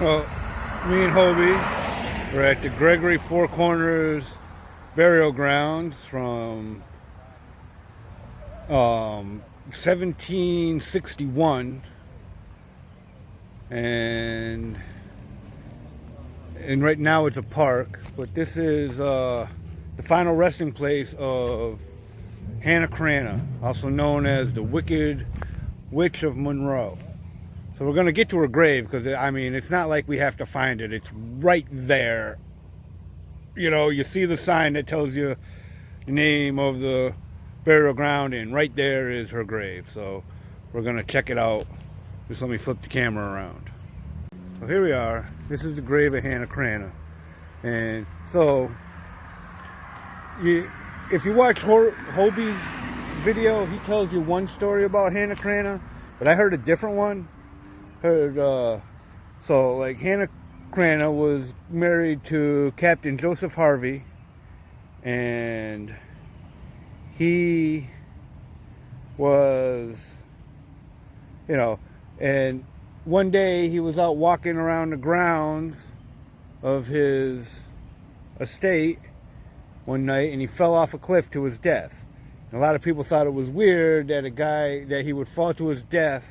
Well, me and Hobie were at the Gregory Four Corners burial grounds from 1761, and right now it's a park. But this is the final resting place of Hannah Cranna, also known as the Wicked Witch of Monroe. So we're gonna get to her grave because I mean it's not like we have to find it. It's right there. You know, you see the sign that tells you the name of the burial ground, and right there is her grave. So we're gonna check it out. Just let me flip the camera around. So here we are. This is the grave of Hannah Cranna. And so if you watch Hobie's video, he tells you one story about Hannah Cranna, but I heard a different one. So like Hannah Cranna was married to Captain Joseph Harvey, and he was, and one day he was out walking around the grounds of his estate one night, and he fell off a cliff to his death. And a lot of people thought it was weird that he would fall to his death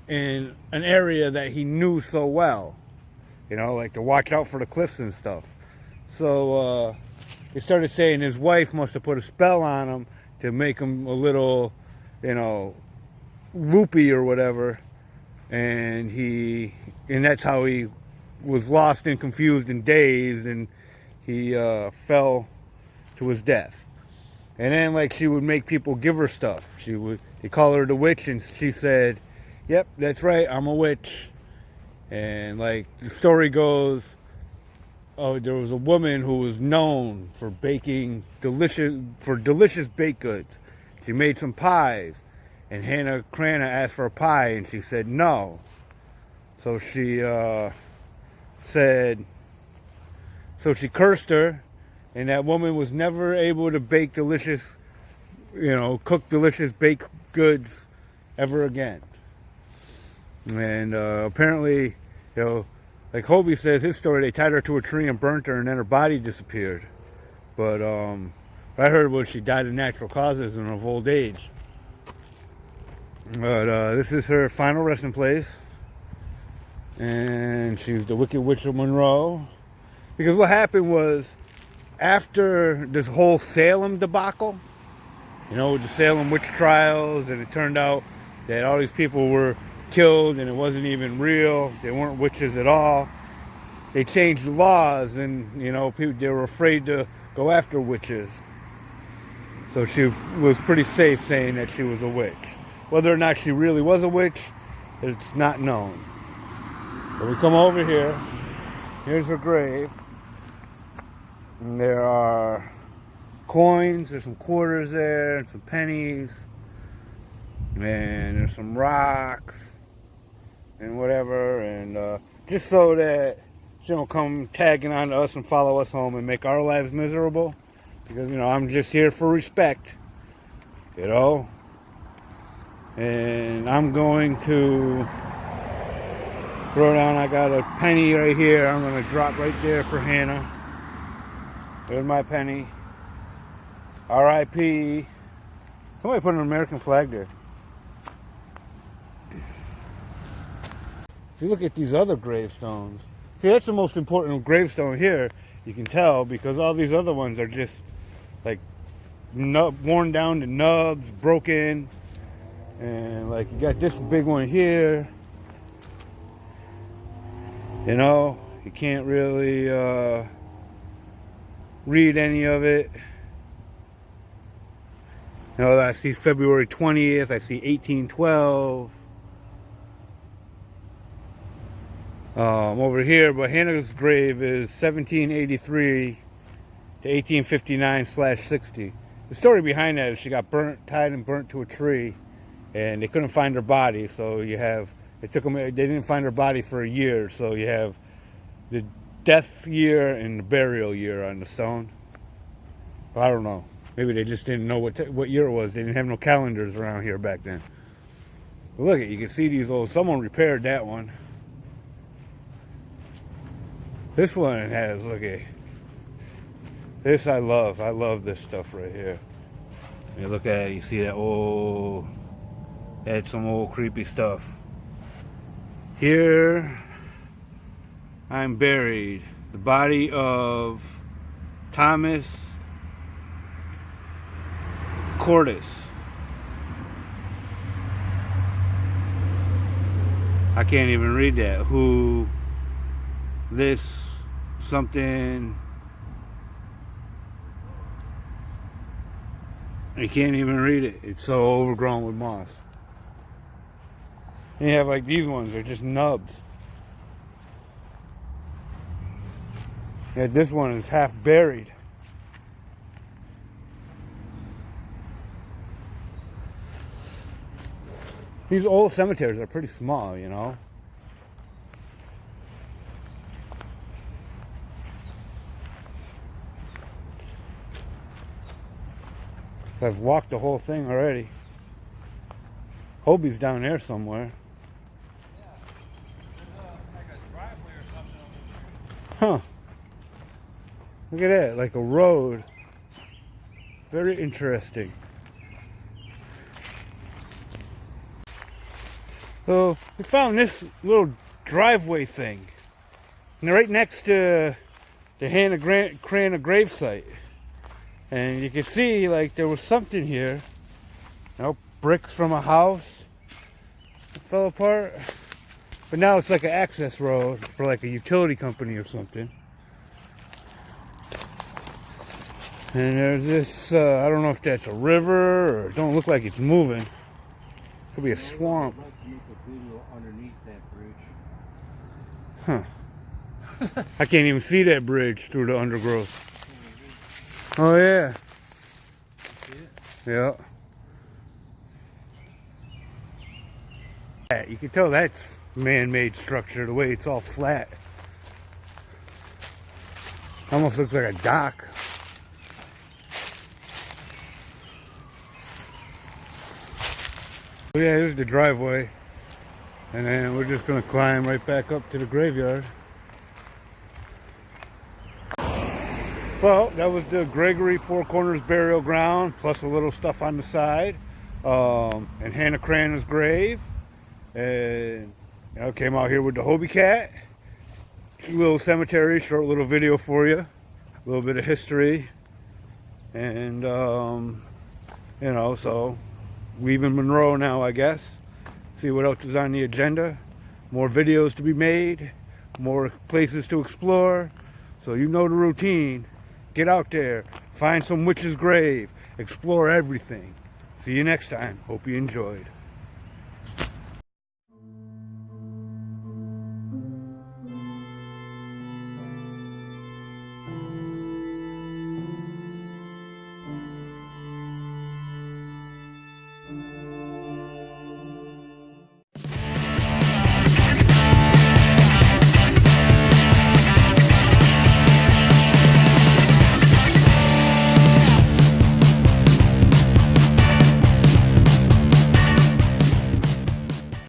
in an area that he knew so well, like to watch out for the cliffs and stuff. So they started saying his wife must have put a spell on him to make him a little, loopy or whatever, and that's how he was lost and confused and dazed, and he fell to his death. And then like she would make people give her stuff. They call her the witch, and she said, "Yep, that's right, I'm a witch." And like the story goes, there was a woman who was known for baking delicious baked goods. She made some pies, and Hannah Cranna asked for a pie, and she said no. So she she cursed her, and that woman was never able to bake cook delicious baked goods ever again. And apparently, like Hobie says, his story, they tied her to a tree and burnt her, and then her body disappeared. But I heard was she died of natural causes and of old age. But this is her final resting place, and she's the Wicked Witch of Monroe. Because what happened was, after this whole Salem debacle, with the Salem witch trials, and it turned out that all these people were killed and it wasn't even real, they weren't witches at all, they changed the laws, and people, they were afraid to go after witches. So she was pretty safe saying that she was a witch. Whether or not she really was a witch, it's not known. But we come over here, here's her grave, and there are coins, there's some quarters there, and some pennies, and there's some rocks and whatever, and just so that she don't come tagging on to us and follow us home and make our lives miserable, because I'm just here for respect, and I'm going to throw down. I got a penny right here. I'm going to drop right there for Hannah. There's my penny. R.I.P. Somebody put an American flag there. If you look at these other gravestones, see, that's the most important gravestone here. You can tell because all these other ones are just like worn down to nubs, broken, and like you got this big one here. You can't really read any of it. I see February 20th. I see 1812. Over here, but Hannah's grave is 1783 to 1859/60. The story behind that is she got tied and burnt to a tree, and they couldn't find her body. So they didn't find her body for a year. So you have the death year and the burial year on the stone. Well, I don't know. Maybe they just didn't know what year it was. They didn't have no calendars around here back then. But look, you can see these old. Someone repaired that one. This one has, look at this. I love this stuff right here. You look at it, you see that old, had some old creepy stuff. Here I'm buried. The body of Thomas Cordis. I can't even read that. Who this something, I can't even read it. It's so overgrown with moss. And you have like these ones, they're just nubs. Yeah, this one is half buried. These old cemeteries are pretty small, you know. I've walked the whole thing already. Hobie's down there somewhere. Yeah. There's like a driveway or something over there. Huh. Look at that, like a road. Very interesting. So we found this little driveway thing. And they're right next to the Hannah Cranna gravesite. And you can see like there was something here. You know, bricks from a house that fell apart. But now it's like an access road for like a utility company or something. And there's this, I don't know if that's a river or it don't look like it's moving. Could be a swamp. I'd like to make a video underneath that bridge. Huh. I can't even see that bridge through the undergrowth. Oh yeah. See it? Yeah. You can tell that's man-made structure, the way it's all flat. Almost looks like a dock. So yeah, here's the driveway. And then we're just gonna climb right back up to the graveyard. Well, that was the Gregory Four Corners burial ground, plus a little stuff on the side, and Hannah Cranna's grave. And you know, came out here with the Hobie cat. Little cemetery, short little video for you, a little bit of history, and you know, so leaving Monroe now, I guess. See what else is on the agenda. More videos to be made, more places to explore. So you know the routine. Get out there, find some witch's grave, explore everything. See you next time. Hope you enjoyed.